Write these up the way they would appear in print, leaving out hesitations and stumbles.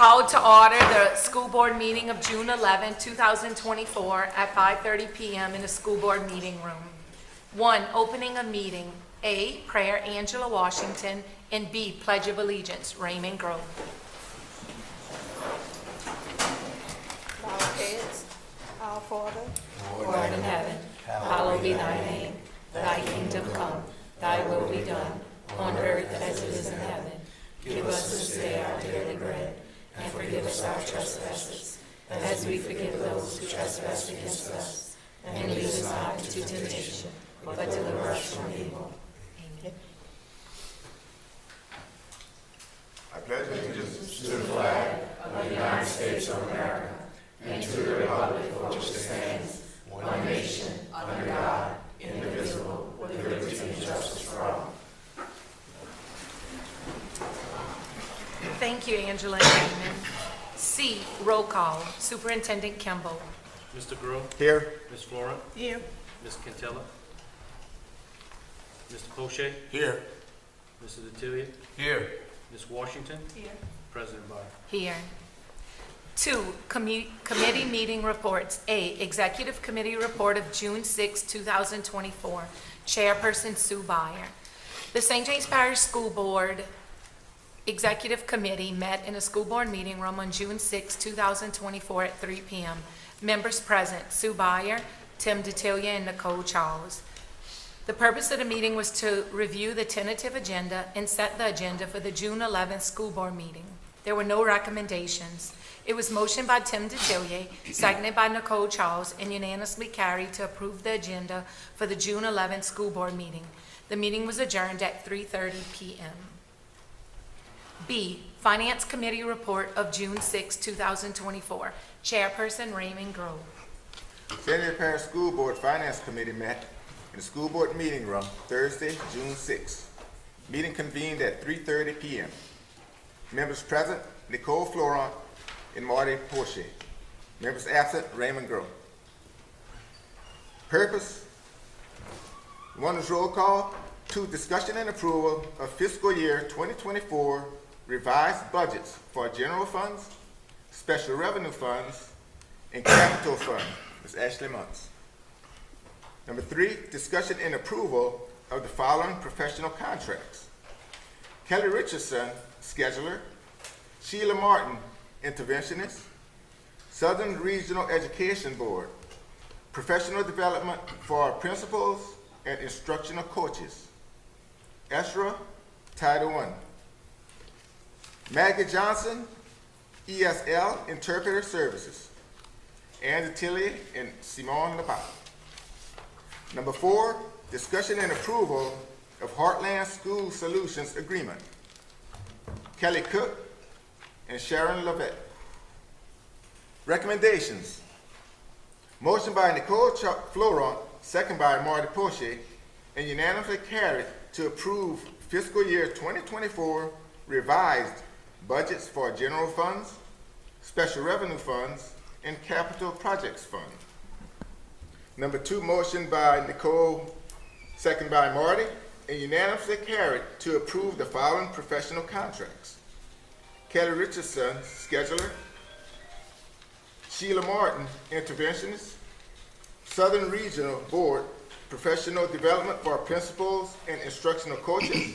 call to order the school board meeting of June 11, 2024 at 5:30 p.m. in the school board meeting room. 1, opening of meeting. A, prayer, Angela Washington, and B, pledge of allegiance, Raymond Grove. Bow our heads. Our Father, Who art in heaven, hallowed be thy name. Thy kingdom come, thy will be done, on earth as it is in heaven. Give us this day our daily bread, and forgive us our trespasses, as we forgive those who trespass against us. And lead us not into temptation, but deliver us from evil. Amen. I pledge allegiance to the flag of the United States of America and to the republic for which it stands, one nation, under God, indivisible, with liberty and justice for all. Thank you, Angela and Raymond. C, roll call. Superintendent Kimball. Mr. Grove? Here. Ms. Florent? here. Ms. Quintella? Mr. Poche? Here. Mr. DeTillier? Here. Ms. Washington? Here. President Byer. Here. 2, committee meeting reports. A, Executive Committee Report of June 6, 2024. Chairperson Sue Byer. The St. James Parish School Board Executive Committee met in a school board meeting room on June 6, 2024 at 3 p.m. Members present, Sue Byer, Tim DeTillier, and Nicole Charles. The purpose of the meeting was to review the tentative agenda and set the agenda for the June 11th school board meeting. There were no recommendations. It was motioned by Tim DeTillier, seconded by Nicole Charles, and unanimously carried to approve the agenda for the June 11th school board meeting. The meeting was adjourned at 3:30 p.m. B, Finance Committee Report of June 6, 2024. Chairperson Raymond Grove. St. James Parish School Board Finance Committee met in the school board meeting room Thursday, June 6. Meeting convened at 3:30 p.m. Members present, Nicole Florent and Marty Poche. Members absent, Raymond Grove. Purpose: 1 is roll call. 2, discussion and approval of fiscal year 2024 revised budgets for general funds, special revenue funds, and capital fund. Ms. Ashley Muntz. Number 3, discussion and approval of the following professional contracts: Kelly Richardson, scheduler; Sheila Martin, interventionist; Southern Regional Education Board, professional development for principals and instructional coaches; Ezra, Title I; Maggie Johnson, ESL, interpreter services; Ann DeTillier and Simone Labat. Number 4, discussion and approval of Heartland School Solutions Agreement, Kelly Cook and Sharon Lovett. Recommendations: motion by Nicole Florent, second by Marty Poche, and unanimously carried to approve fiscal year 2024 revised budgets for general funds, special revenue funds, and capital projects fund. Number 2, motion by Nicole, second by Marty, and unanimously carried to approve the following professional contracts: Kelly Richardson, scheduler; Sheila Martin, interventionist; Southern Regional Board, professional development for principals and instructional coaches;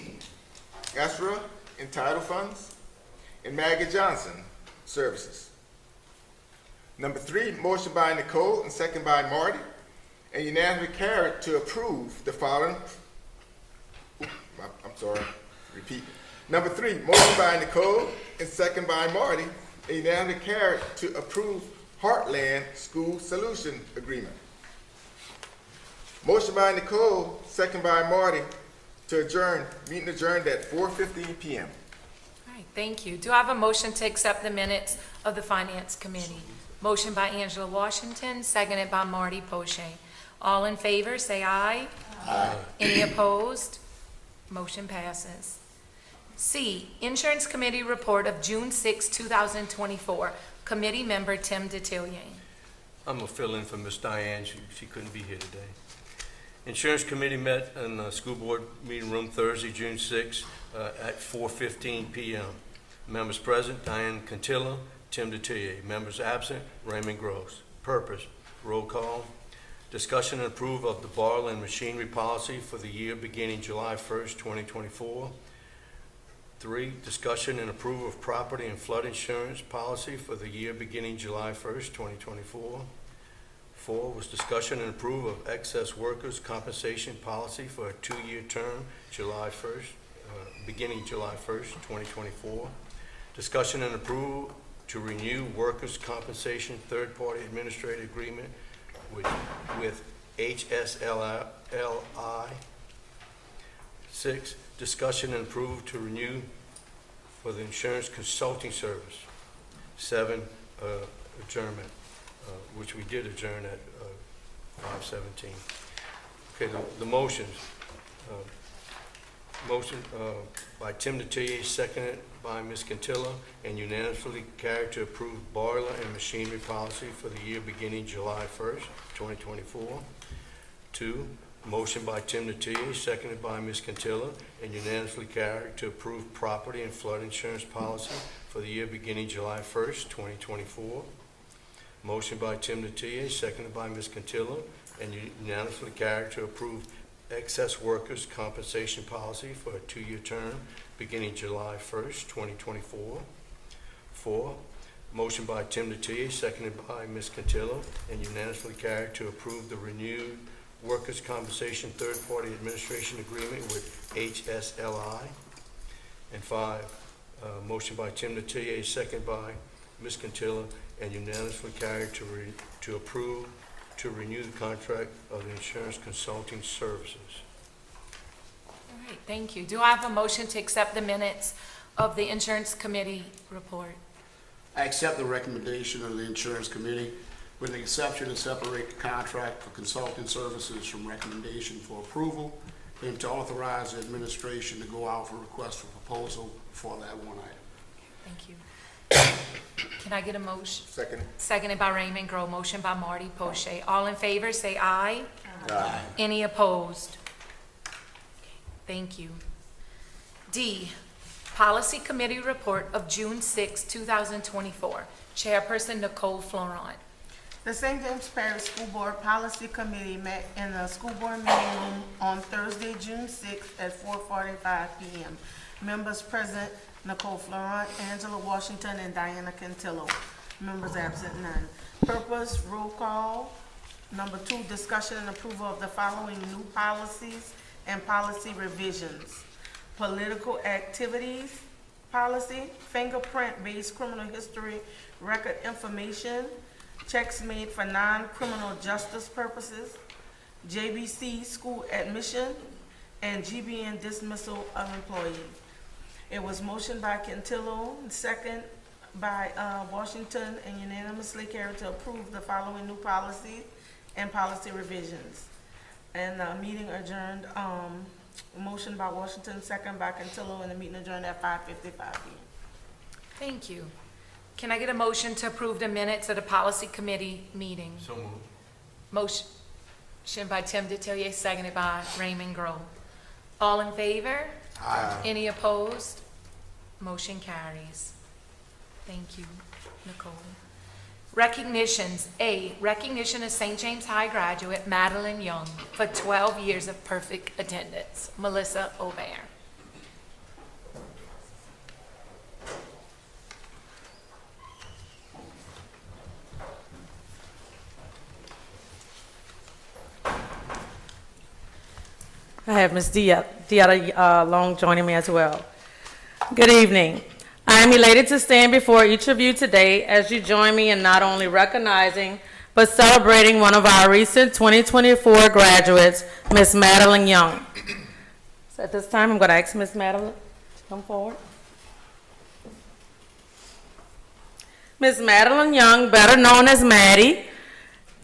Ezra, and title funds; and Maggie Johnson, services. Number 3, motion by Nicole and second by Marty, and unanimously carried to approve the following. Repeat. Number 3, motion by Nicole and second by Marty, and unanimously carried to approve Heartland School Solution Agreement. Motion by Nicole, second by Marty, to adjourn. Meeting adjourned at 4:15 p.m. All right, thank you. Do I have a motion to accept the minutes of the Finance Committee? Motion by Angela Washington, seconded by Marty Poche. All in favor, say aye. Aye. Any opposed? Motion passes. C, Insurance Committee Report of June 6, 2024. Committee Member Tim DeTillier. I'm going to fill in for Miss Diane. She couldn't be here today. Insurance Committee met in the school board meeting room Thursday, June 6, at 4:15 p.m. Members present, Diane Cantilla, Tim DeTillier. Members absent, Raymond Gross. Purpose, roll call. Discussion and approval of the borrow and machinery policy for the year beginning July 1st, 2024. 3, discussion and approval of property and flood insurance policy for the year beginning July 1st, 2024. 4 was discussion and approval of excess workers' compensation policy for a 2-year term, beginning July 1st, 2024. Discussion and approval to renew workers' compensation third-party administrative agreement with HSLI. 6, discussion and approval to renew for the insurance consulting service. 7, adjournment, which we did adjourn at 5:17. Okay, the motions. Motion by Tim DeTillier, seconded by Ms. Cantilla, and unanimously carried to approve boiler and machinery policy for the year beginning July 1st, 2024. 2, motion by Tim DeTillier, seconded by Ms. Cantilla, and unanimously carried to approve property and flood insurance policy for the year beginning July 1st, 2024. Motion by Tim DeTillier, seconded by Ms. Cantilla, and unanimously carried to approve excess workers' compensation policy for a 2-year term beginning July 1st, 2024. 4, motion by Tim DeTillier, seconded by Ms. Cantilla, and unanimously carried to approve the renewed workers' compensation third-party administration agreement with HSLI. And 5, motion by Tim DeTillier, seconded by Ms. Cantilla, and unanimously carried to approve to renew the contract of the insurance consulting services. All right, thank you. Do I have a motion to accept the minutes of the Insurance Committee report? I accept the recommendation of the Insurance Committee with the exception to separate the contract for consulting services from recommendation for approval and to authorize the administration to go out for request for proposal for that one item. Thank you. Can I get a motion? Second. Seconded by Raymond Grow, motion by Marty Poche. All in favor, say aye. Aye. Any opposed? Thank you. D, Policy Committee Report of June 6, 2024. Chairperson Nicole Florent. The St. James Parish School Board Policy Committee met in the school board meeting room on Thursday, June 6th at 4:45 p.m. Members present, Nicole Florent, Angela Washington, and Diana Cantillo. Members absent, none. Purpose, roll call. Number 2, discussion and approval of the following new policies and policy revisions. Political activities policy, fingerprint-based criminal history record information, checks made for non-criminal justice purposes, JBC school admission, and GBN dismissal of employees. It was motioned by Cantillo, second by Washington, and unanimously carried to approve the following new policies and policy revisions. And the meeting adjourned, motion by Washington, second by Cantillo, and the meeting adjourned at 5:55 p.m. Thank you. Can I get a motion to approve the minutes of the Policy Committee meeting? So moved. Motion by Tim DeTillier, seconded by Raymond Grow. All in favor? Aye. Any opposed? Motion carries. Thank you, Nicole. Recognitions. A, recognition of St. James High graduate Madeline Young for 12 years of perfect attendance. Melissa Aubert. I have Ms. Deetta Long joining me as well. Good evening. I am elated to stand before each of you today as you join me in not only recognizing but celebrating one of our recent 2024 graduates, Ms. Madeline Young. So at this time, I'm going to ask Ms. Madeline to come forward. Ms. Madeline Young, better known as Maddie,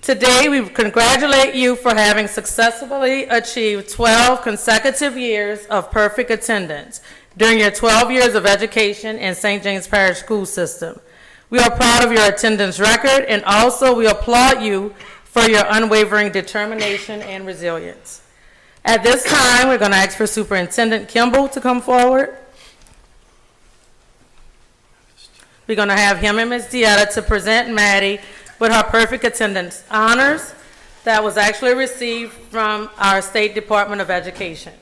today, we congratulate you for having successfully achieved 12 consecutive years of perfect attendance during your 12 years of education in St. James Parish School System. We are proud of your attendance record, and also we applaud you for your unwavering determination and resilience. At this time, we're going to ask for Superintendent Kimball to come forward. We're going to have him and Ms. Dietta to present Maddie with her perfect attendance honors that was actually received from our State Department of Education.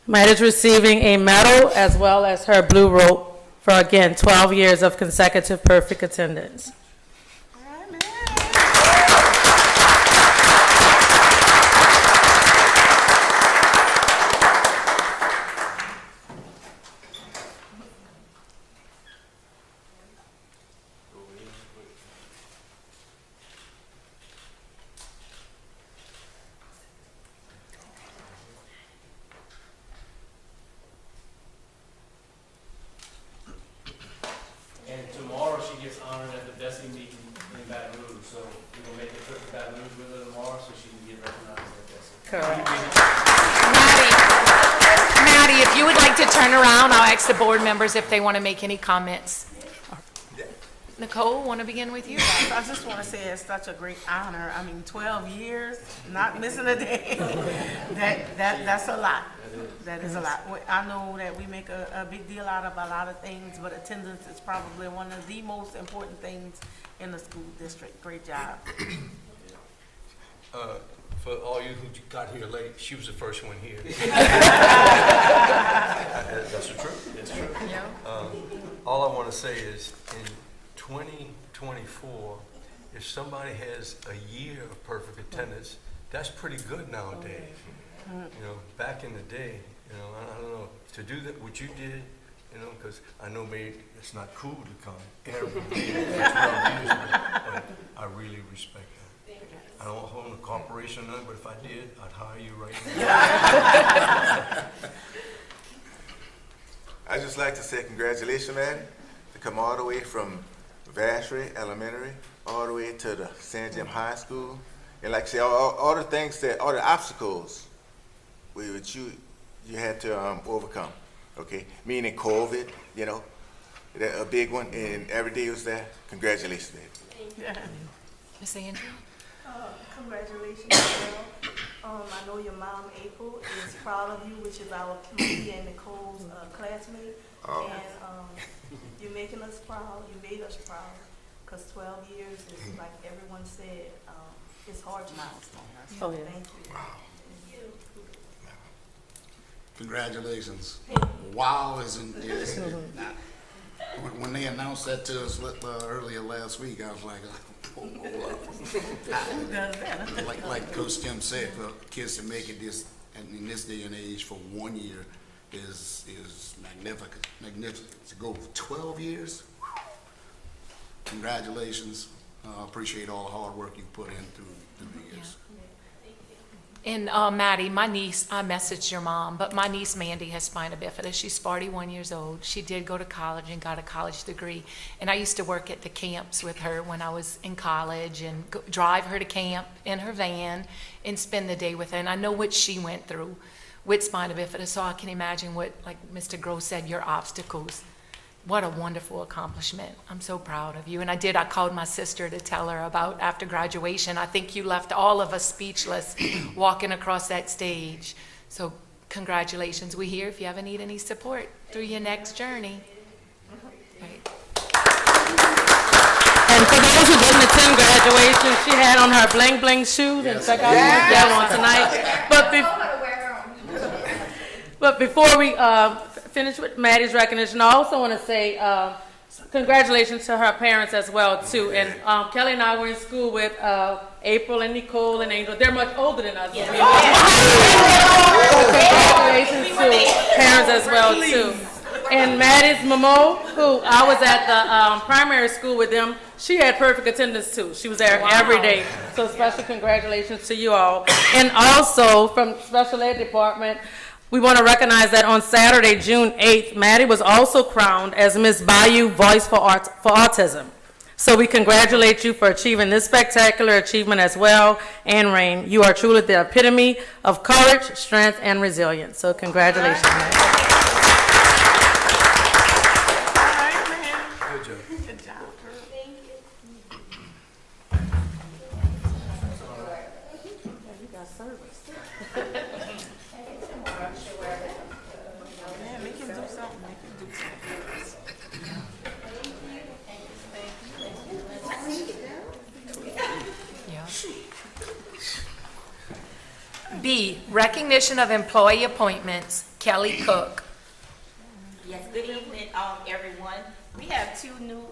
Maddie's receiving a medal as well as her blue rope for, again, 12 years of consecutive perfect attendance. All right, man. And tomorrow she gets honored at the Bessie meeting in Baton Rouge, so we're gonna make a trip to Baton Rouge with her tomorrow so she can get recognized at Bessie. Correct. Maddie, if you would like to turn around, I'll ask the board members if they want to make any comments. Nicole, want to begin with you? I just want to say it's such a great honor. I mean, 12 years, not missing a day. That's a lot. That is a lot. I know that we make a big deal out of a lot of things, but attendance is probably one of the most important things in the school district. Great job. For all you who got here late, she was the first one here. That's the truth. That's true. Yeah. All I want to say is, in 2024, if somebody has a year of perfect attendance, that's pretty good nowadays. You know, back in the day, you know, I don't know, to do that, what you did, you know, because I know maybe it's not cool to come every year for 12 years, but I really respect that. I don't own a corporation or nothing, but if I did, I'd hire you right now. I'd just like to say congratulations, man, to come all the way from Vacherie Elementary all the way to the St. James High School. And like I say, all the things all the obstacles which you had to overcome, okay? Meaning COVID, you know, a big one, and every day was there. Congratulations, man. Ms. Andrew? Congratulations, Carol. I know your mom, April, is proud of you, which is our Katie and Nicole's classmate. Oh. And you're making us proud. You made us proud. Because 12 years is, like everyone said, it's hard to milestone. Oh, yeah. Thank you. Congratulations. Wow is not. When they announced that to us earlier last week, I was like, hold up. Who does that? Like Coach Tim said, for kids to make it this, and in this day and age, for 1 year is magnificent. To go 12 years, congratulations. Appreciate all the hard work you put in through the years. And Maddie, my niece, I messaged your mom, but my niece Mandy has spina bifida. She's 41 years old. She did go to college and got a college degree. And I used to work at the camps with her when I was in college and drive her to camp in her van and spend the day with her. And I know what she went through with spina bifida, so I can imagine what, like Mr. Gross said, your obstacles. What a wonderful accomplishment. I'm so proud of you. And I called my sister to tell her about after graduation. I think you left all of us speechless walking across that stage. So congratulations. We're here if you ever need any support through your next journey. Right. And for those who didn't attend graduation, she had on her bling bling shoes, and check out that one tonight. But before we finish with Maddie's recognition, I also want to say congratulations to her parents as well too. And Kelly and I were in school with April and Nicole and Angel. They're much older than us. Congratulations to parents as well too. And Maddie's Momo, who I was at the primary school with them, she had perfect attendance too. She was there every day. So special congratulations to you all. And also from Special Ed Department, we want to recognize that on Saturday, June 8th, Maddie was also crowned as Miss Bayou Voice for Autism. So we congratulate you for achieving this spectacular achievement as well. And Rain, you are truly the epitome of courage, strength, and resilience. So congratulations, Maddie. All right, man. Good job. job, girl. You got service. Yeah, make him do something, make him do something. Yeah. B, recognition of employee appointments, Kelly Cook. Yes, good evening, everyone. We have two new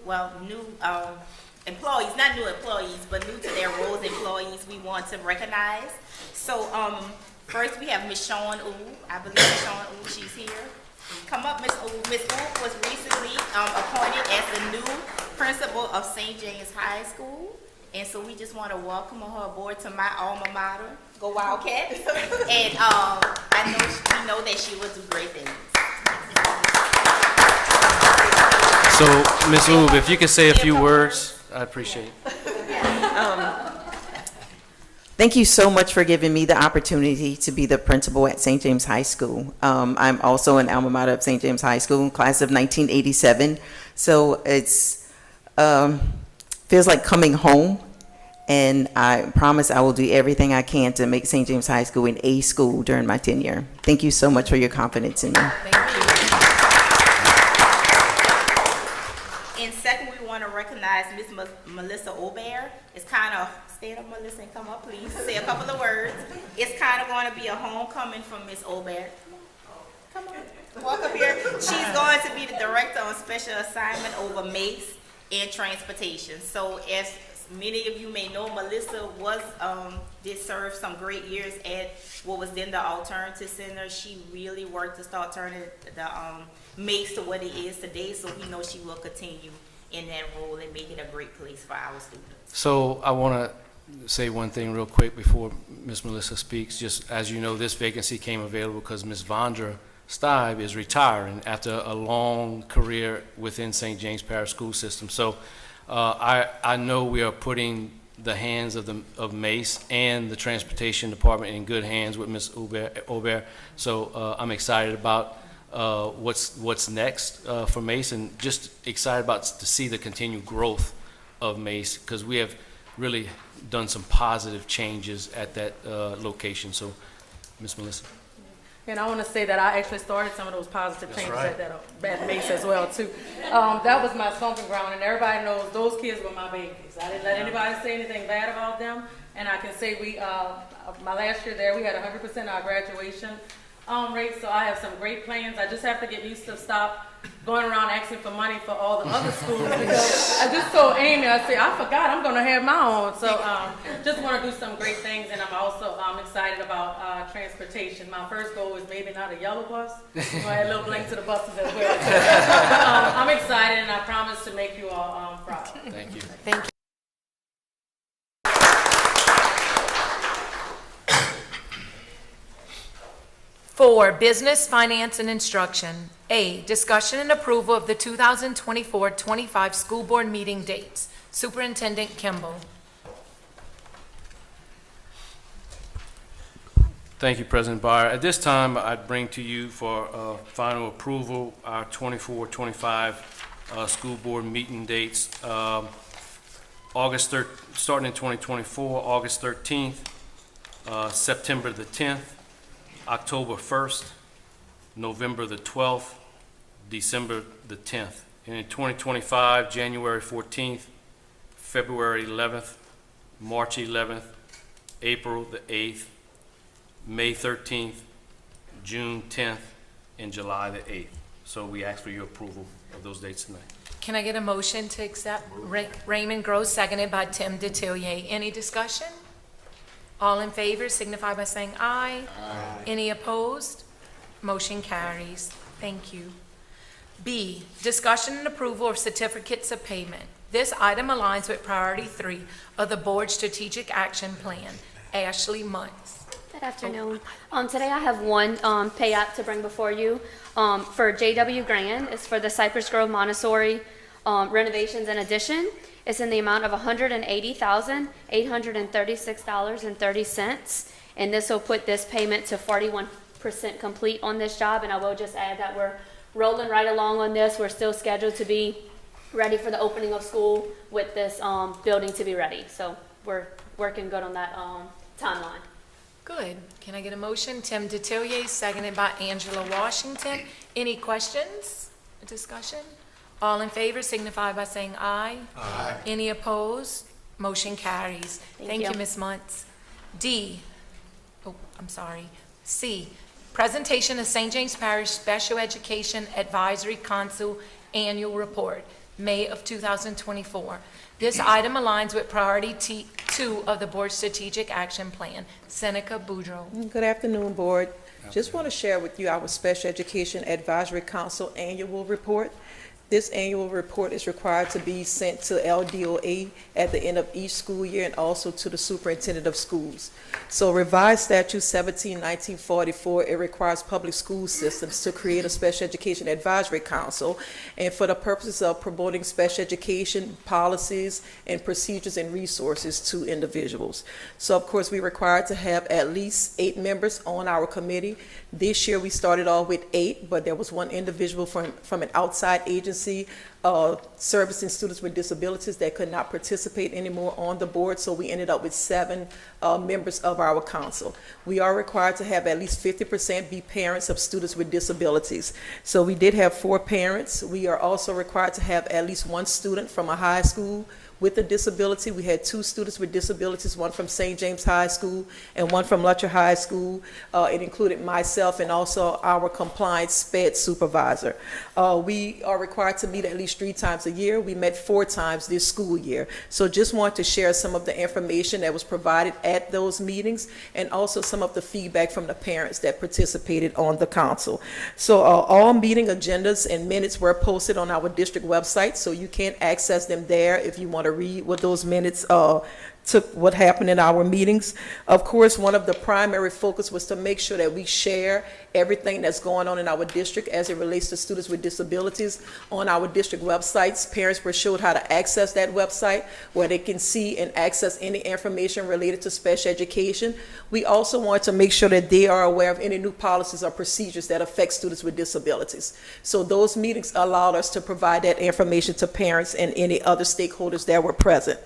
employees, not new employees, but new to their roles employees we want to recognize. So, first we have Ms. Shawn Wu. I believe Ms. Shawn Wu, she's here. Come up, Ms. Wu. Ms. Wu was recently appointed as the new principal of St. James High School. And so we just want to welcome her aboard to my alma mater. Go Wildcats. And we know that she will do great things. So, Ms. Oob, if you could say a few words, I appreciate it. Thank you so much for giving me the opportunity to be the principal at St. James High School. I'm also an alma mater of St. James High School, class of 1987. So it's feels like coming home, and I promise I will do everything I can to make St. James High School an A school during my tenure. Thank you so much for your confidence in me. Thank you. And second, we want to recognize Miss Melissa Aubert. It's kind of, stand up, Melissa, and come up, please. Say a couple of words. It's kind of going to be a homecoming from Miss Aubert. Come on, walk up here. She's going to be the director on special assignment over MACE and transportation. So as many of you may know, Melissa did serve some great years at what was then the Alternative Center. She really worked to start turning the MACE to what it is today, so we know she will continue in that role and make it a great place for our students. So I want to say one thing real quick before Ms. Melissa speaks. Just as you know, this vacancy came available because Ms. Vondra Stibe is retiring after a long career within St. James Parish School System. So I know we are putting the hands of MACE and the Transportation Department in good hands with Ms. Aubert. So I'm excited about what's next for MACE, and just excited about to see the continued growth of MACE, because we have really done some positive changes at that location. So, Ms. Melissa. And I want to say that I actually started some of those positive changes at that MACE as well too. That was my stomping ground, and everybody knows those kids were my babies. I didn't let anybody say anything bad about them, and I can say my last year there, we had 100% our graduation rate, so I have some great plans. I just have to get used to stop going around asking for money for all the other schools, because I just told Amy, I said, I forgot I'm going to have my own. So just want to do some great things, and I'm also excited about transportation. My first goal is maybe not a yellow bus. I'm going to add a little blank to the buses as well. But I'm excited, and I promise to make you all proud. Thank you. Thank you. For business, finance, and instruction, A, discussion and approval of the 2024-25 school board meeting dates. Superintendent Kimball. Thank you, President Byer. At this time, I'd bring to you for final approval our 24-25 school board meeting dates. Starting in 2024, August 13th, September the 10th, October 1st, November the 12th, December the 10th. And in 2025, January 14th, February 11th, March 11th, April the 8th, May 13th, June 10th, and July the 8th. So we ask for your approval of those dates tonight. Can I get a motion to accept? Raymond Gross, seconded by Tim DeTillier. Any discussion? All in favor signify by saying aye. Aye. Any opposed? Motion carries. Thank you. B, discussion and approval of certificates of payment. This item aligns with priority 3 of the board strategic action plan. Ashley Muntz. Good afternoon. Today I have one payout to bring before you for J.W. Grand. It's for the Cypress Grove Montessori renovations and addition. It's in the amount of $180,836.30, and this will put this payment to 41% complete on this job. And I will just add that we're rolling right along on this. We're still scheduled to be ready for the opening of school with this building to be ready. So we're working good on that timeline. Good. Can I get a motion? Tim Detillier, seconded by Angela Washington. Any questions, discussion? All in favor signify by saying aye. Aye. Any opposed? Motion carries. Thank you, Ms. Muntz. C, presentation of St. James Parish Special Education Advisory Council Annual Report, May of 2024. This item aligns with priority 2 of the Board's Strategic Action Plan. Seneca Boudreaux. Good afternoon, Board. Just want to share with you our Special Education Advisory Council Annual Report. This annual report is required to be sent to LDOA at the end of each school year and also to the superintendent of schools. So revised statute 17-1944, it requires public school systems to create a special education advisory council, and for the purposes of promoting special education policies and procedures and resources to individuals. So of course, we're required to have at least 8 members on our committee. This year we started off with 8, but there was one individual from an outside agency servicing students with disabilities that could not participate anymore on the board, so we ended up with 7 members of our council. We are required to have at least 50% be parents of students with disabilities. So we did have 4 parents. We are also required to have at least 1 student from a high school with a disability. We had 2 students with disabilities, one from St. James High School and one from Lutcher High School. It included myself and also our compliance SPED supervisor. We are required to meet at least 3 times a year. We met 4 times this school year. So just want to share some of the information that was provided at those meetings and also some of the feedback from the parents that participated on the council. So all meeting agendas and minutes were posted on our district website, so you can access them there if you want to read what those minutes took, what happened in our meetings. Of course, one of the primary focus was to make sure that we share everything that's going on in our district as it relates to students with disabilities on our district websites. Parents were showed how to access that website where they can see and access any information related to special education. We also want to make sure that they are aware of any new policies or procedures that affect students with disabilities. So those meetings allowed us to provide that information to parents and any other stakeholders that were present.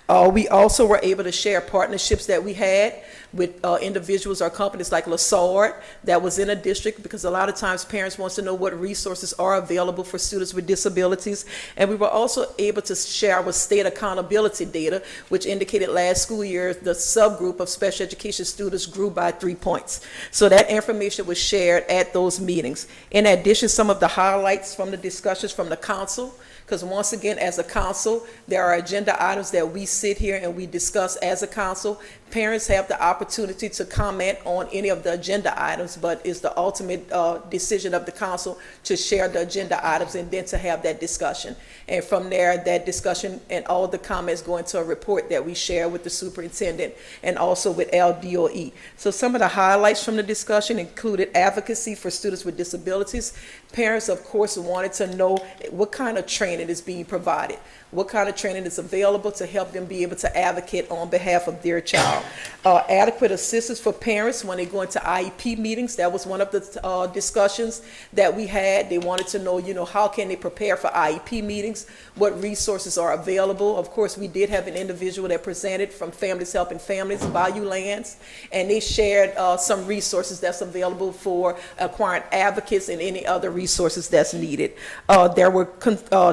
We also were able to share partnerships that we had with individuals or companies like LaSard that was in a district, because a lot of times parents want to know what resources are available for students with disabilities. And we were also able to share our state accountability data, which indicated last school year the subgroup of special education students grew by 3 points. So that information was shared at those meetings. In addition, some of the highlights from the discussions from the council, because once again, as a council, there are agenda items that we sit here and we discuss as a council. Parents have the opportunity to comment on any of the agenda items, but it's the ultimate decision of the council to share the agenda items and then to have that discussion. And from there, that discussion and all the comments go into a report that we share with the superintendent and also with LDOE. So some of the highlights from the discussion included advocacy for students with disabilities. Parents, of course, wanted to know what kind of training is being provided, what kind of training is available to help them be able to advocate on behalf of their child. Adequate assistance for parents when they go into IEP meetings. That was one of the discussions that we had. They wanted to know, how can they prepare for IEP meetings, what resources are available. Of course, we did have an individual that presented from Families Helping Families, Bayou Lands, and they shared some resources that's available for acquiring advocates and any other resources that's needed. There were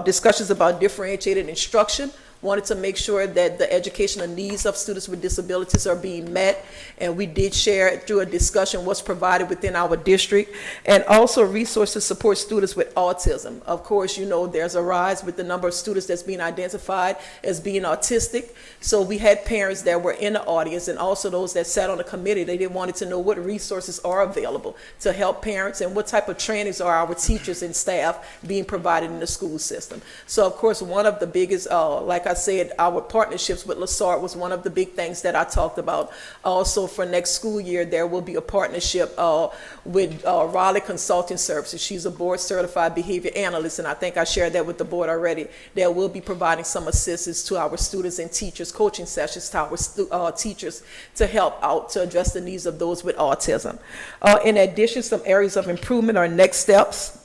discussions about differentiated instruction. Wanted to make sure that the educational needs of students with disabilities are being met, and we did share through a discussion what's provided within our district, and also resources to support students with autism. Of course, there's a rise with the number of students that's being identified as being autistic, so we had parents that were in the audience and also those that sat on the committee. They wanted to know what resources are available to help parents and what type of trainings are our teachers and staff being provided in the school system. So of course, one of the biggest, like I said, our partnerships with LaSard was one of the big things that I talked about. Also, for next school year, there will be a partnership with Raleigh Consulting Services. She's a board-certified behavior analyst, and I think I shared that with the board already. That will be providing some assistance to our students and teachers, coaching sessions to our teachers to help out to address the needs of those with autism. In addition, some areas of improvement or next steps.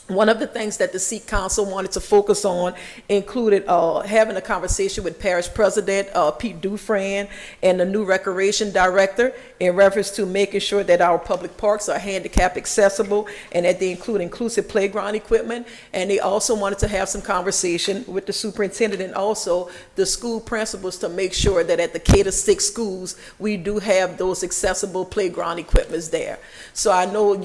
One of the things that the Sikh Council wanted to focus on included having a conversation with Parish President Pete Dufresne and the new Recreation Director in reference to making sure that our public parks are handicap accessible and that they include inclusive playground equipment. And they also wanted to have some conversation with the superintendent and also the school principals to make sure that at the K-6 schools, we do have those accessible playground equipments there. So I know,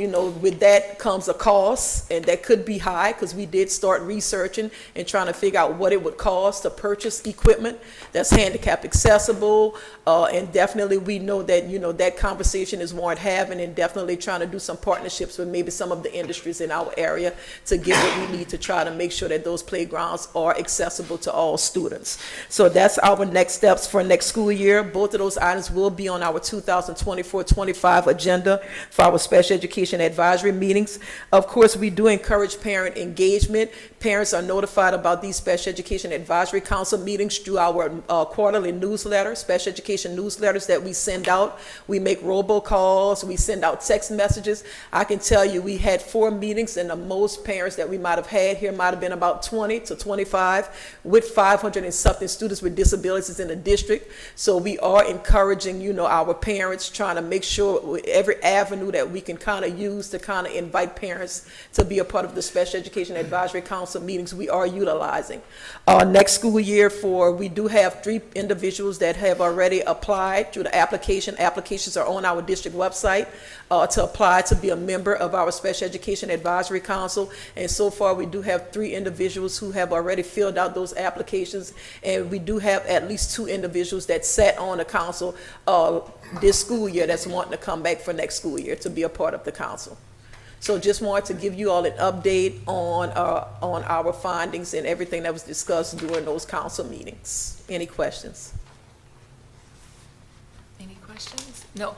with that comes a cost, and that could be high because we did start researching and trying to figure out what it would cost to purchase equipment that's handicap accessible. And definitely we know that, that conversation is worth having, and definitely trying to do some partnerships with maybe some of the industries in our area to get what we need to try to make sure that those playgrounds are accessible to all students. So that's our next steps for next school year. Both of those items will be on our 2024-25 agenda for our special education advisory meetings. Of course, we do encourage parent engagement. Parents are notified about these special education advisory council meetings through our quarterly newsletter, special education newsletters that we send out. We make robocalls, we send out text messages. I can tell you we had 4 meetings, and the most parents that we might have had here might have been about 20 to 25 with 500 and something students with disabilities in the district. So we are encouraging, our parents, trying to make sure every avenue that we can kind of use to kind of invite parents to be a part of the special education advisory council meetings we are utilizing. Next school year we do have 3 individuals that have already applied through the application. Applications are on our district website to apply to be a member of our special education advisory council. And so far we do have 3 individuals who have already filled out those applications. And we do have at least 2 individuals that sat on the council this school year that's wanting to come back for next school year to be a part of the council. So just wanted to give you all an update on our findings and everything that was discussed during those council meetings. Any questions? Any questions? No,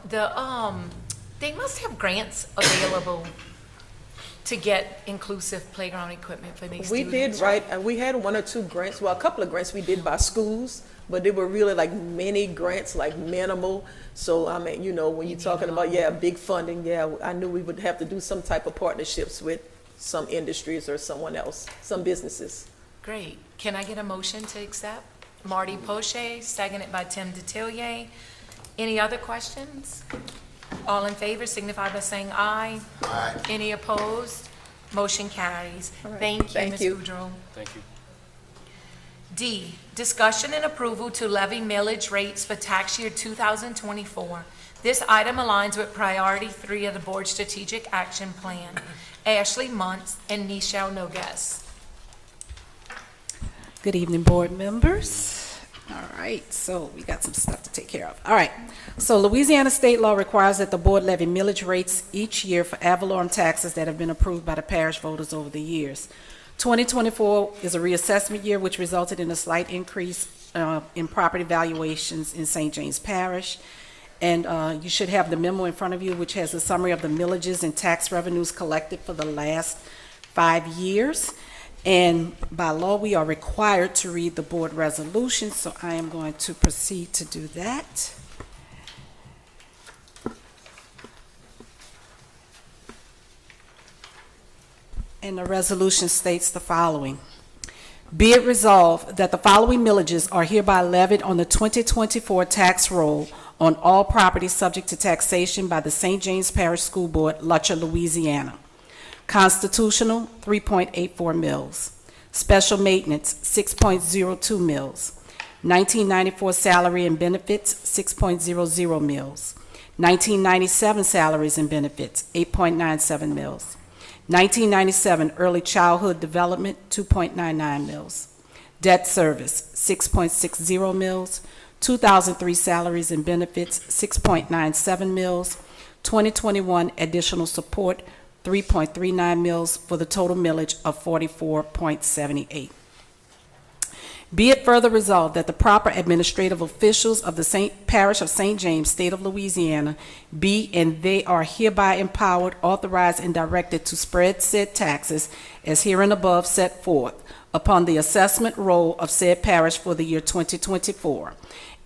they must have grants available to get inclusive playground equipment for these We students. did, right? We had 1 or 2 grants, well, a couple of grants we did by schools, but they were really like mini grants, like minimal. So, I mean, when you're talking about, big funding, I knew we would have to do some type of partnerships with some industries or someone else, some businesses. Great. Can I get a motion to accept? Marty Poche, seconded by Tim Detillier. Any other questions? All in favor signify by saying aye. Aye. Any opposed? Motion carries. All right. Thank you, Thank Ms. you. Boudreaux. Thank you. D, discussion and approval to levy millage rates for tax year 2024. This item aligns with priority 3 of the board strategic action plan. Ashley Muntz and Nichelle Nogues. Good evening, board members. All right, so we got some stuff to take care of. All right, so Louisiana state law requires that the board levy millage rates each year for ad valorem taxes that have been approved by the parish voters over the years. 2024 is a reassessment year, which resulted in a slight increase in property valuations in St. James Parish. And you should have the memo in front of you, which has a summary of the millages and tax revenues collected for the last 5 years. And by law, we are required to read the board resolution, so I am going to proceed to do that. And the resolution states the following. Be it resolved that the following millages are hereby levied on the 2024 tax roll on all property subject to taxation by the St. James Parish School Board, Lutcher, Louisiana. Constitutional, 3.84 mils. Special maintenance, 6.02 mils. 1994 salary and benefits, 6.00 mils. 1997 salaries and benefits, 8.97 mils. 1997 early childhood development, 2.99 mils. Debt service, 6.60 mils. 2003 salaries and benefits, 6.97 mils. 2021 additional support, 3.39 mils, for the total millage of 44.78. Be it further resolved that the proper administrative officials of the Parish of St. James, State of Louisiana, be and they are hereby empowered, authorized, and directed to spread said taxes as hereinabove set forth, upon the assessment roll of said parish for the year 2024,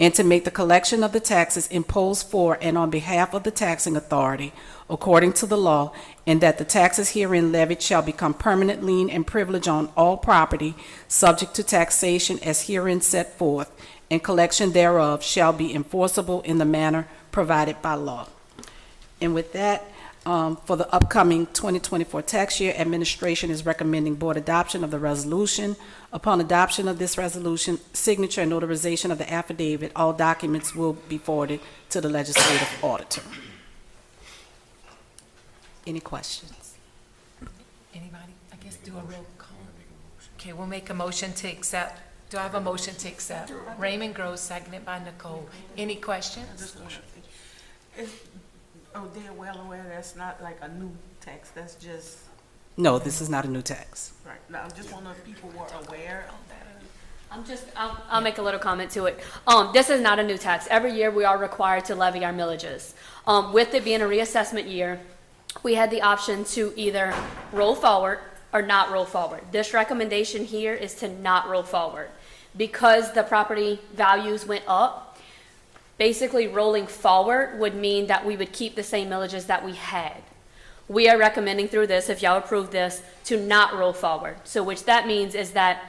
and to make the collection of the taxes imposed for and on behalf of the taxing authority according to the law, and that the taxes herein levied shall become permanent lien and privilege on all property subject to taxation as herein set forth, and collection thereof shall be enforceable in the manner provided by law. And with that, for the upcoming 2024 tax year, administration is recommending board adoption of the resolution. Upon adoption of this resolution, signature and notarization of the affidavit, all documents will be forwarded to the legislative auditor. Any questions? Anybody? I guess do a roll call. Okay, we'll make a motion to accept. Do I have a motion to accept? Raymond Groves, seconded by Nicole. Any questions? Oh, they're well aware that's not like a new tax, that's just, No, this is not a new tax. right, now, I just wonder if people were aware of that. I'll make a little comment to it. This is not a new tax. Every year, we are required to levy our millages. With it being a reassessment year, we had the option to either roll forward or not roll forward. This recommendation here is to not roll forward. Because the property values went up, basically rolling forward would mean that we would keep the same millages that we had. We are recommending through this, if y'all approve this, to not roll forward. So which that means is that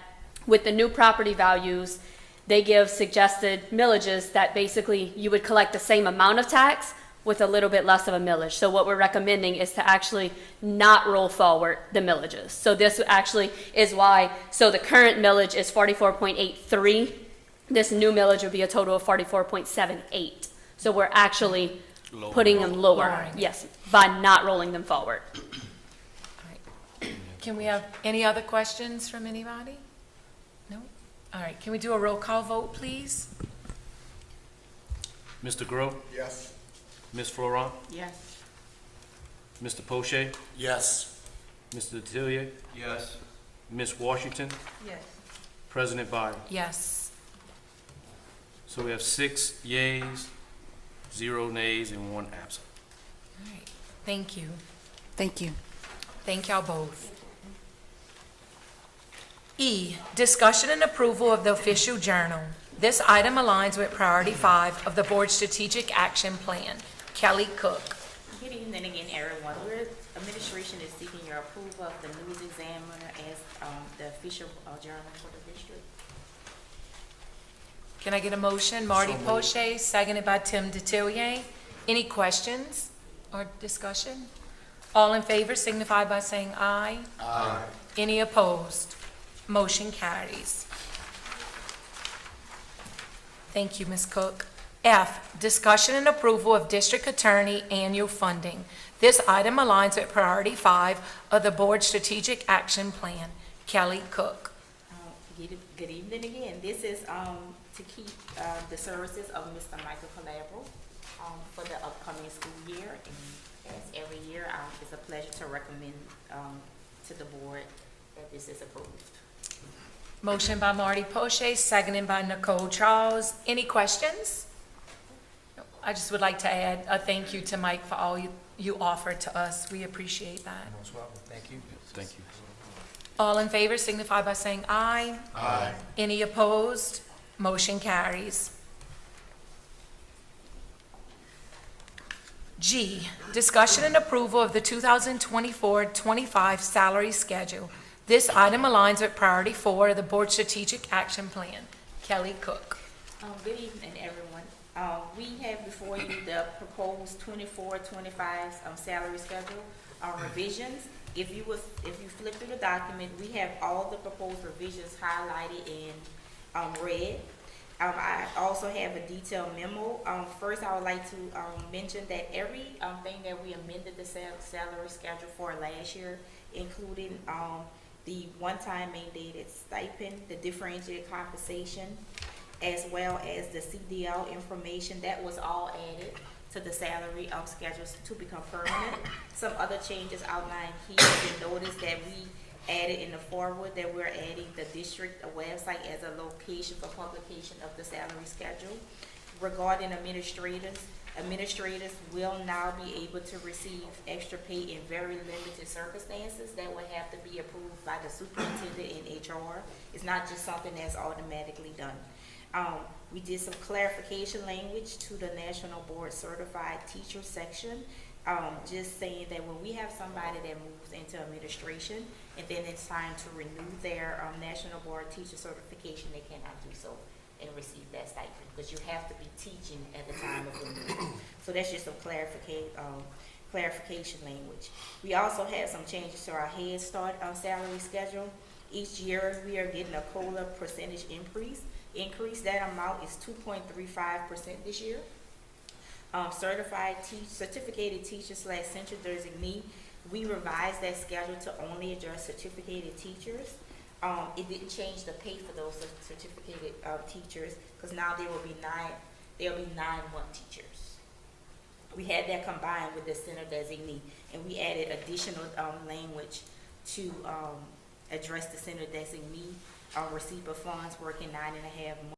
with the new property values, they give suggested millages that basically you would collect the same amount of tax with a little bit less of a millage. So what we're recommending is to actually not roll forward the millages. So this actually is why, so the current millage is 44.83. This new millage would be a total of 44.78. So we're actually putting them lower, Lowering. yes, by not rolling them forward. Can we have any other questions from anybody? No? All right, can we do a roll call vote, please? Mr. Grow, Yes. Ms. Florent, Yes. Mr. Poche, Yes. Mr. Detillier, Yes. Ms. Washington, Yes. President Byer. Yes. So we have 6 yeas, 0 nays, and 1 absent. All right, thank you. Thank you. Thank y'all both. E, discussion and approval of the official journal. This item aligns with priority 5 of the board's strategic action plan. Kelly Cook. Good evening again, everyone. Administration is seeking your approval of the News Examiner as the official journal for the district. Can I get a motion? Marty Poche, seconded by Tim Detillier. Any questions or discussion? All in favor signify by saying aye. Aye. Any opposed? Motion carries. Thank you, Ms. Cook. F, discussion and approval of district attorney annual funding. This item aligns with priority 5 of the board's strategic action plan. Kelly Cook. Good evening again. This is to keep the services of Mr. Michael Calabro for the upcoming school year. And as every year, it's a pleasure to recommend to the board that this is approved. Motion by Marty Poche, seconded by Nicole Charles. Any questions? I just would like to add a thank you to Mike for all you offered to us. We appreciate that. Most welcome. Thank you. Thank you. All in favor signify by saying aye. Aye. Any opposed? Motion carries. G, discussion and approval of the 2024-25 salary schedule. This item aligns with priority 4 of the board strategic action plan. Kelly Cook. Good evening, everyone. We have before you the proposed 24-25 salary schedule revisions. If you flip through the document, we have all the proposed revisions highlighted in red. I also have a detailed memo. First, I would like to mention that every thing that we amended the salary schedule for last year, including the one-time mandated stipend, the differentiated compensation, as well as the CDL information, that was all added to the salary schedules to become permanent. Some other changes outlined here. You notice that we added in the forward that we're adding the district website as a location for publication of the salary schedule. Regarding administrators, Administrators will now be able to receive extra pay in very limited circumstances that would have to be approved by the superintendent and HR. It's not just something that's automatically done. We did some clarification language to the National Board Certified Teacher section, just saying that when we have somebody that moves into administration and then it's time to renew their National Board Teacher certification, they cannot do so and receive that stipend, because you have to be teaching at the time of renewal. So that's just some clarification language. We also had some changes to our Head Start salary schedule. Each year, we are getting a COLA percentage increase. That amount is 2.35% this year. Certificated teacher / central designee, we revised that schedule to only address certificated teachers. It didn't change the pay for those certificated teachers, because now there will be 9-1 teachers. We had that combined with the center designee, and we added additional language to address the center designee receipt of funds working 9.5 months.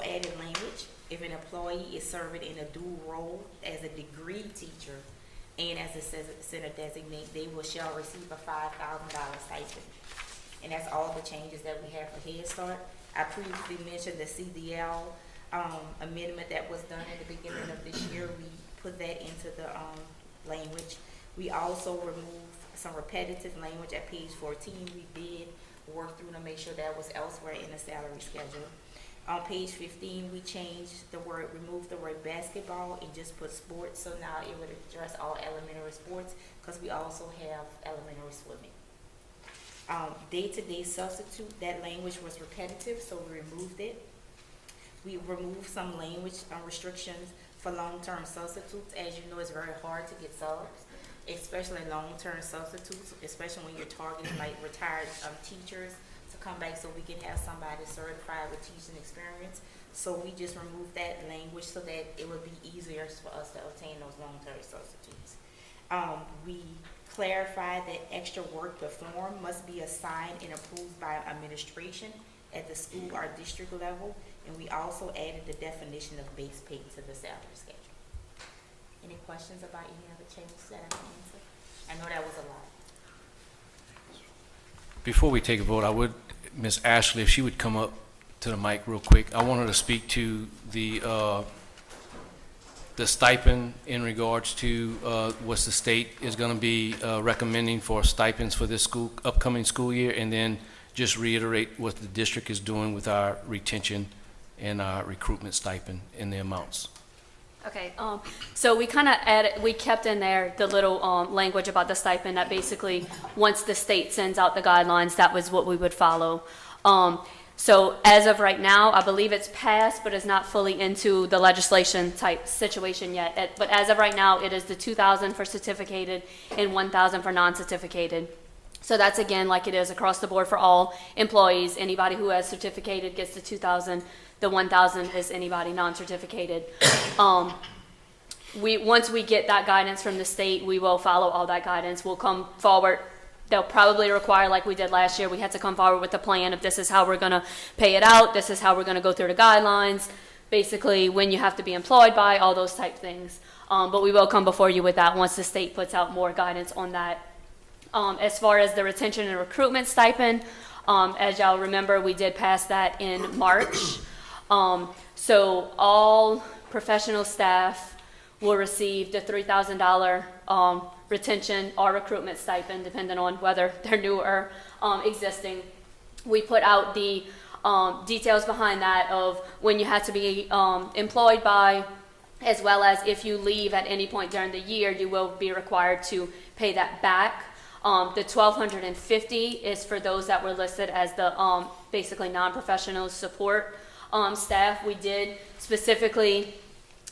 Added language: if an employee is serving in a dual role as a degree teacher and as a center designate, they shall receive a $5,000 stipend. And that's all the changes that we have for Head Start. I previously mentioned the CDL amendment that was done at the beginning of this year. We put that into the language. We also removed some repetitive language at page 14. We did work through to make sure that was elsewhere in the salary schedule. On page 15, we removed the word basketball and just put sports. So now it would address all elementary sports, because we also have elementary swimming. Day-to-day substitute, that language was repetitive, so we removed it. We removed some language restrictions for long-term substitutes. As you know, it's very hard to get subs, especially long-term substitutes, especially when you're targeting like retired teachers to come back, so we can have somebody certified with teaching experience. So we just removed that language so that it would be easier for us to obtain those long-term substitutes. We clarified that extra work performed must be assigned and approved by administration at the school or district level, and we also added the definition of base pay to the salary schedule. Any questions about any other changes that I can answer? I know that was a lot. Before we take a vote, I would, Ms. Ashley, if she would come up to the mic real quick. I want her to speak to the stipend in regards to what the state is going to be recommending for stipends for this upcoming school year, and then just reiterate what the district is doing with our retention and our recruitment stipend in the amounts. Okay, so we kept in there the little language about the stipend that basically, once the state sends out the guidelines, that was what we would follow. So as of right now, I believe it's passed, but it's not fully into the legislation type situation yet. But as of right now, it is the $2,000 for certificated and $1,000 for non-certificated. So that's, again, like it is across the board for all employees. Anybody who has certificated gets the $2,000. The $1,000 is anybody non-certificated. Once we get that guidance from the state, we will follow all that guidance. We'll come forward. They'll probably require, like we did last year, we had to come forward with a plan of this is how we're going to pay it out, this is how we're going to go through the guidelines, basically when you have to be employed by, all those type things. But we will come before you with that once the state puts out more guidance on that. As far as the retention and recruitment stipend, as y'all remember, we did pass that in March. So all professional staff will receive the $3,000 retention or recruitment stipend, depending on whether they're new or existing. We put out the details behind that of when you have to be employed by, as well as if you leave at any point during the year, you will be required to pay that back. The $1,250 is for those that were listed as the basically non-professional support staff. We did specifically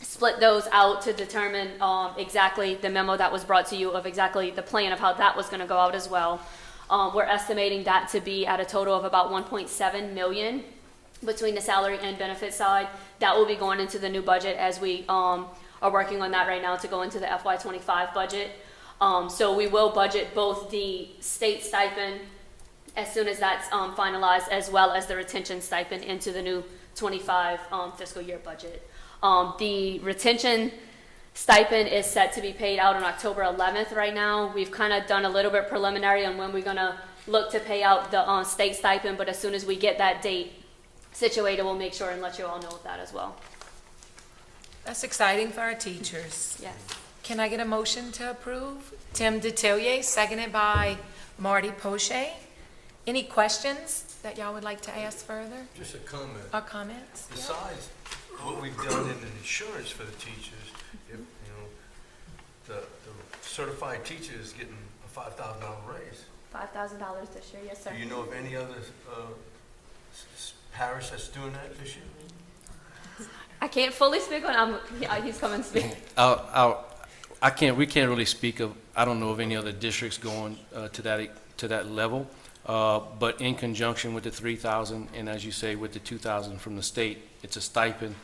split those out to determine exactly the memo that was brought to you of exactly the plan of how that was going to go out as well. We're estimating that to be at a total of about $1.7 million between the salary and benefit side. That will be going into the new budget as we are working on that right now to go into the FY25 budget. So we will budget both the state stipend as soon as that's finalized, as well as the retention stipend into the new 25 fiscal year budget. The retention stipend is set to be paid out on October 11th right now. We've kind of done a little bit preliminary on when we're going to look to pay out the state stipend, but as soon as we get that date situated, we'll make sure and let you all know of that as well. That's exciting for our teachers. Yes. Can I get a motion to approve? Tim DeTillier, seconded by Marty Poche. Any questions that y'all would like to ask further Just a comment. or comments? Yeah. Besides what we've done in the insurance for the teachers, if, the certified teacher is getting a $5,000 raise. $5,000 this year, yes, sir. Do you know of any other parish that's doing that this year? I can't fully speak on, he's coming to speak. We can't really speak of, I don't know of any other districts going to that level. But in conjunction with the 3,000, and as you say, with the 2,000 from the state, it's a stipend.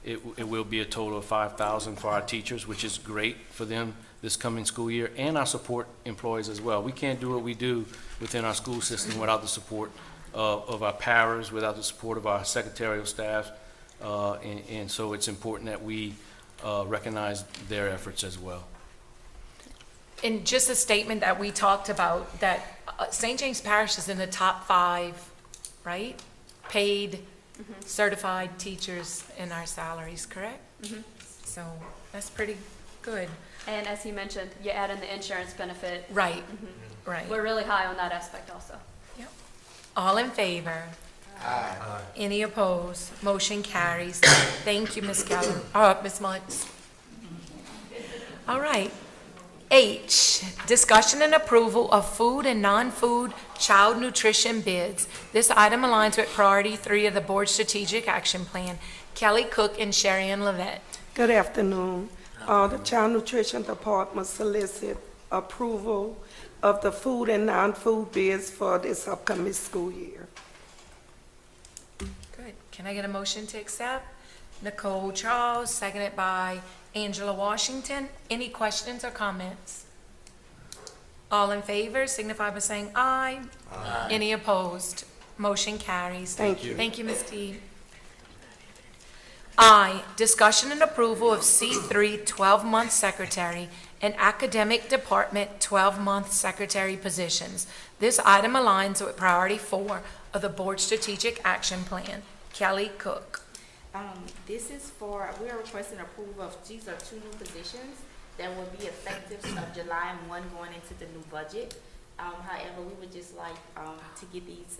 It will be a total of 5,000 for our teachers, which is great for them this coming school year, and our support employees as well. We can't do what we do within our school system without the support of our paras, without the support of our secretarial staff, and so it's important that we recognize their efforts as well. And just a statement that we talked about, that St. James Parish is in the top 5, right? Paid certified teachers in our salaries, correct? So that's pretty good. And as he mentioned, you add in the insurance benefit. Right, right. We're really high on that aspect also. Yep. All in favor? Aye. Any opposed? Motion carries. Thank you, Ms. Keller, Ms. Muntz. All right. H, discussion and approval of food and non-food child nutrition bids. This item aligns with priority 3 of the board strategic action plan. Kelly Cook and Sherry Ann Levette. Good afternoon. The Child Nutrition Department solicit approval of the food and non-food bids for this upcoming school year. Good. Can I get a motion to accept? Nicole Charles, seconded by Angela Washington. Any questions or comments? All in favor signify by saying aye. Aye. Any opposed? Motion carries. Thank you. Thank you, Ms. Deeb. I, discussion and approval of C3 12-month secretary and academic department 12-month secretary positions. This item aligns with priority 4 of the board strategic action plan. Kelly Cook. This is for, we are requesting approval of, these are 2 new positions that will be effective of July 1 going into the new budget. However, we would just like to get these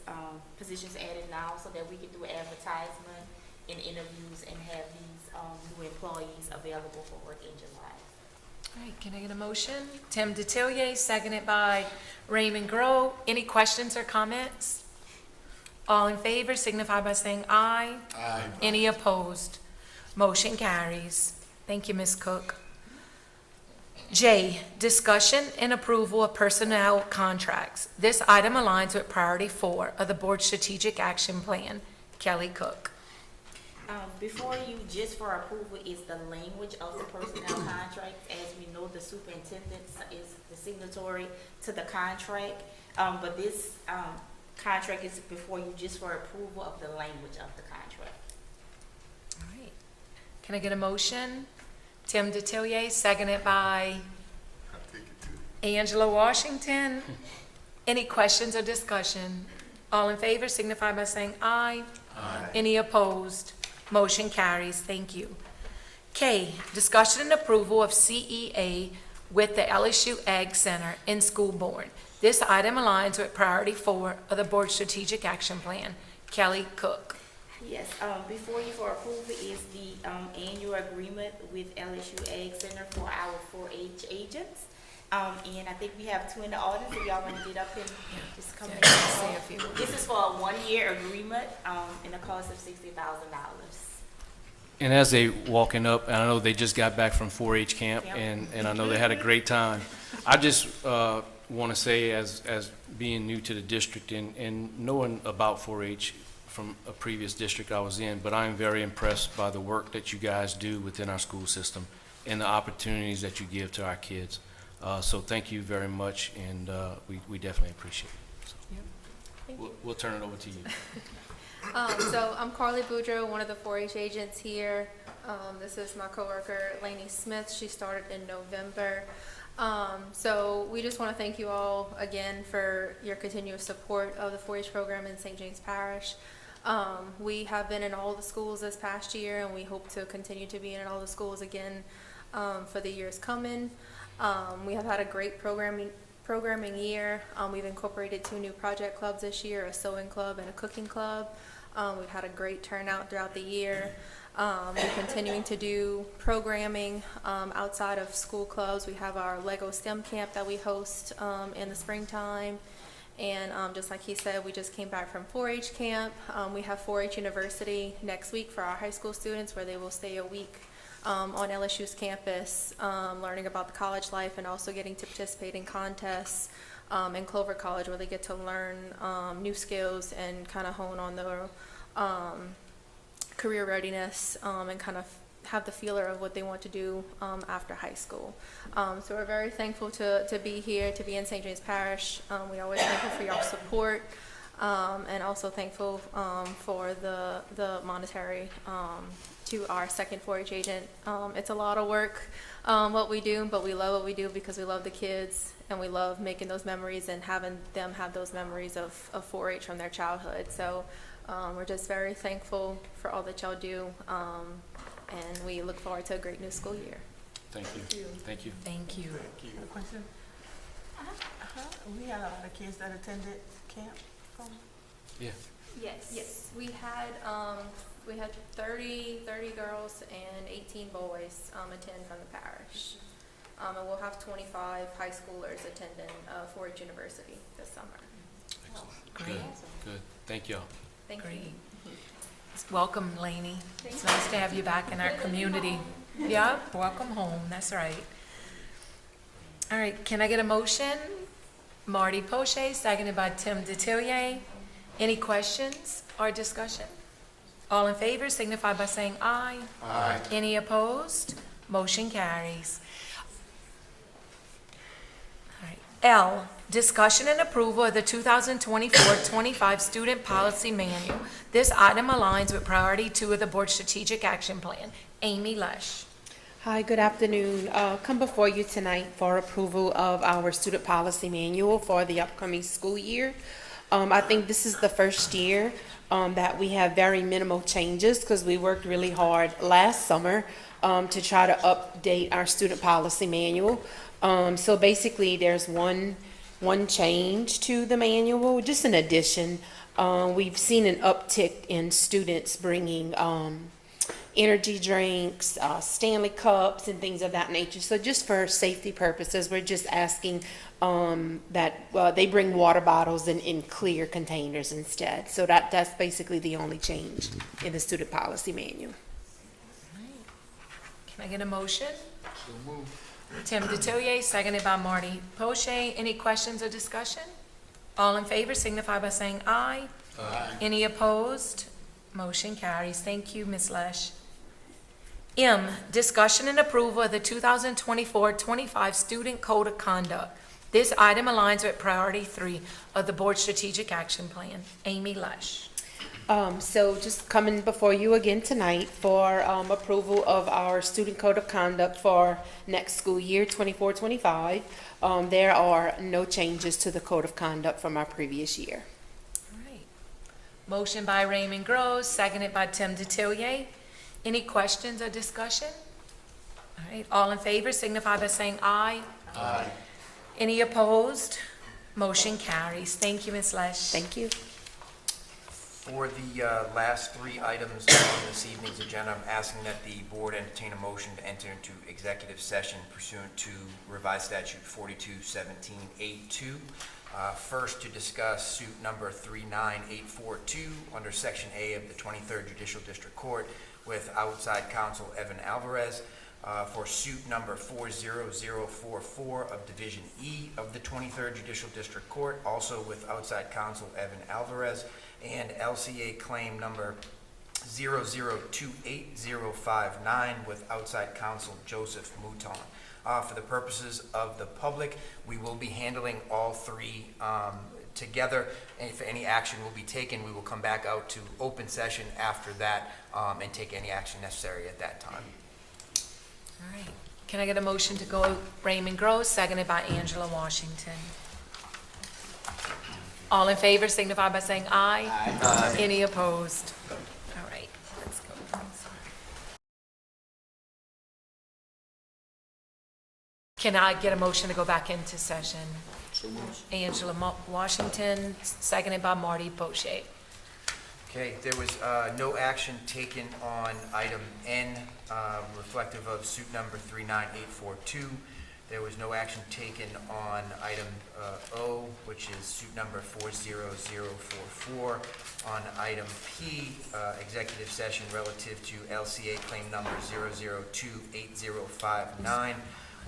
positions added now so that we can do advertisement and interviews and have these new employees available for work in July. All right, can I get a motion? Tim DeTillier, seconded by Raymond Groh. Any questions or comments? All in favor signify by saying aye. Aye. Any opposed? Motion carries. Thank you, Ms. Cook. J, discussion and approval of personnel contracts. This item aligns with priority 4 of the board strategic action plan. Kelly Cook. Before you, just for approval, is the language of the personnel contract. As we know, the superintendent is the signatory to the contract, but this contract is before you just for approval of the language of the contract. All right. Can I get a motion? Tim DeTillier, seconded by Angela Washington. Any questions or discussion? All in favor signify by saying aye. Aye. Any opposed? Motion carries. Thank you. K, discussion and approval of CEA with the LSU Ag Center and School Board. This item aligns with priority 4 of the board strategic action plan. Kelly Cook. Yes, before you for approval is the annual agreement with LSU Ag Center for our 4-H agents. And I think we have 2 in the audience, if y'all want to get up and just come in. Say a few words. This is for a 1-year agreement, and a cost of $60,000. And as they walking up, and I know they just got back from 4-H camp, Yep. and I know they had a great time. I just want to say, as being new to the district and knowing about 4-H from a previous district I was in, but I'm very impressed by the work that you guys do within our school system and the opportunities that you give to our kids. So thank you very much, and we definitely appreciate it. So we'll turn it over to you. So I'm Carly Boudreaux, one of the 4-H agents here. This is my coworker, Lainey Smith. She started in November. So we just want to thank you all again for your continuous support of the 4-H program in St. James Parish. We have been in all the schools this past year, and we hope to continue to be in all the schools again for the years coming. We have had a great programming year. We've incorporated 2 new project clubs this year, a sewing club and a cooking club. We've had a great turnout throughout the year. We're continuing to do programming outside of school clubs. We have our Lego STEM camp that we host in the springtime. And just like he said, we just came back from 4-H camp. We have 4-H University next week for our high school students, where they will stay a week on LSU's campus, learning about the college life and also getting to participate in contests in Clover College, where they get to learn new skills and kind of hone on their career readiness and kind of have the feeler of what they want to do after high school. So we're very thankful to be here, to be in St. James Parish. We're always thankful for your support and also thankful for the monetary to our second 4-H agent. It's a lot of work what we do, but we love what we do because we love the kids and we love making those memories and having them have those memories of 4-H from their childhood. So we're just very thankful for all that y'all do, and we look forward to a great new school year. Thank you. Thank you. Thank you. A question? We had a lot of kids that attended camp. Yeah. Yes. We had 30 girls and 18 boys attend from the parish. And we'll have 25 high schoolers attending 4-H University this summer. Great. Good. Thank y'all. Thank Great. you. Welcome, Lainey. It's nice to have you back in our community. Yep, welcome home, that's right. All right, can I get a motion? Marty Poche, seconded by Tim Detillier. Any questions or discussion? All in favor signify by saying aye. Aye. Any opposed? Motion carries. All right. L, discussion and approval of the 2024-25 Student Policy Manual. This item aligns with Priority 2 of the Board Strategic Action Plan. Amy Lesh. Hi, good afternoon. Come before you tonight for approval of our Student Policy Manual for the upcoming school year. I think this is the first year that we have very minimal changes because we worked really hard last summer to try to update our Student Policy Manual. So basically, there's one change to the manual, just an addition. We've seen an uptick in students bringing energy drinks, Stanley cups, and things of that nature. So just for safety purposes, we're just asking that they bring water bottles in clear containers instead. So that's basically the only change in the Student Policy Manual. Can I get a motion? So moved. Tim Detillier, seconded by Marty Poche. Any questions or discussion? All in favor signify by saying aye. Aye. Any opposed? Motion carries. Thank you, Ms. Lesh. M, discussion and approval of the 2024-25 Student Code of Conduct. This item aligns with Priority 3 of the Board Strategic Action Plan. Amy Lesh. So just coming before you again tonight for approval of our Student Code of Conduct for next school year, 24-25. There are no changes to the Code of Conduct from our previous year. All right. Motion by Raymond Groves, seconded by Tim Detillier. Any questions or discussion? All right. All in favor signify by saying aye. Aye. Any opposed? Motion carries. Thank you, Ms. Lesh. Thank you. For the last 3 items on this evening's agenda, I'm asking that the board entertain a motion to enter into executive session pursuant to revised statute 4217A2. First, to discuss suit number 39842 under section A of the 23rd Judicial District Court with outside counsel Evan Alvarez. For suit number 40044 of Division E of the 23rd Judicial District Court, also with outside counsel Evan Alvarez, and LCA claim number 0028059 with outside counsel Joseph Mouton. For the purposes of the public, we will be handling all 3 together. And if any action will be taken, we will come back out to open session after that and take any action necessary at that time. All right. Can I get a motion to go Raymond Gross, seconded by Angela Washington? All in favor signify by saying aye. Aye. Any opposed? All right, let's go. Can I get a motion to go back into session? Angela Washington, seconded by Marty Bochet. Okay, there was no action taken on item N, reflective of suit number 39842. There was no action taken on item O, which is suit number 40044. On item P, executive session relative to LCA claim number 0028059.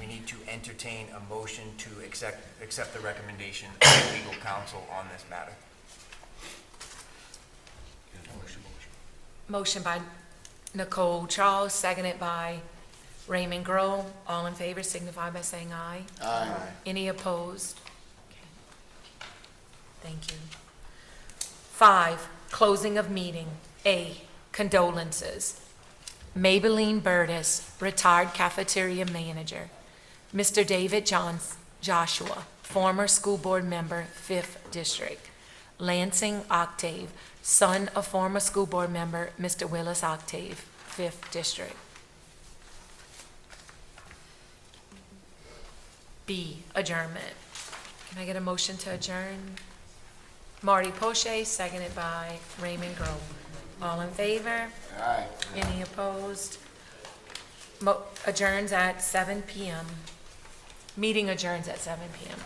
We need to entertain a motion to accept the recommendation of legal counsel on this matter. Motion by Nicole Charles, seconded by Raymond Grohl. All in favor signify by saying aye. Aye. Any opposed? Okay. Thank you. 5, closing of meeting. A, condolences. Maybelline Burtis, retired cafeteria manager. Mr. David Joshua, former school board member, 5th District. Lansing Octave, son of former school board member, Mr. Willis Octave, 5th District. B, adjournment. Can I get a motion to adjourn? Marty Poche, seconded by Raymond Grove. All in favor? Aye. Any opposed? Adjourns at 7 p.m. Meeting adjourns at 7 p.m.